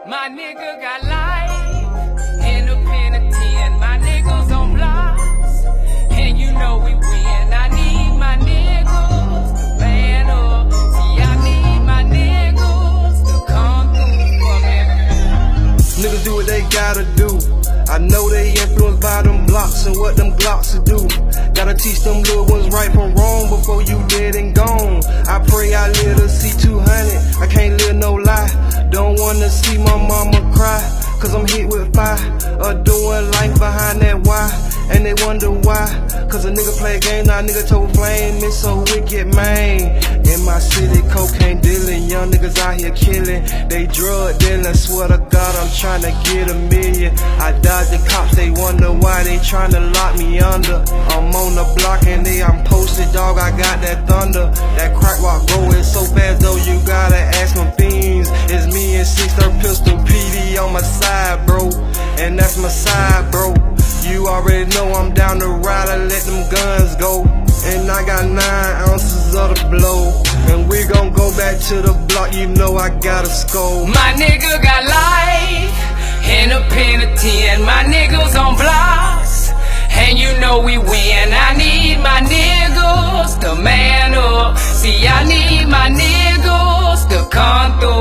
My nigga got life in the penitentiary. My niggas on blocks, and you know we win. I need my niggas to man up. See, I need my niggas to come through for me. Niggas do what they gotta do. I know they influenced by them blocks and what them glocks will do. Gotta teach them little ones right from wrong before you dead and gone. I pray I live to see 200, I can't live no lie. Don't wanna see my mama cry, cause I'm hit with fire. Doing life behind that why, and they wonder why. Cause a nigga play a game, now a nigga told flame, it's so wicked, man. In my city, cocaine dealing, young niggas out here killing. They drug dealing, swear to God I'm tryna get a million. I dodge the cops, they wonder why they tryna lock me under. I'm on the block and I'm posted, dog, I got that thunder. That crack rock going so fast though, you gotta ask them fiends. It's me and 6-3 pistol PD on my side, bro. And that's my side, bro. You already know I'm down the ride, I let them guns go. And I got 9 ounces of the blow. And we gon' go back to the block, you know I got a skull. My nigga got life in the penitentiary. My niggas on blocks, and you know we win. I need my niggas to man up. See, I need my niggas to come through.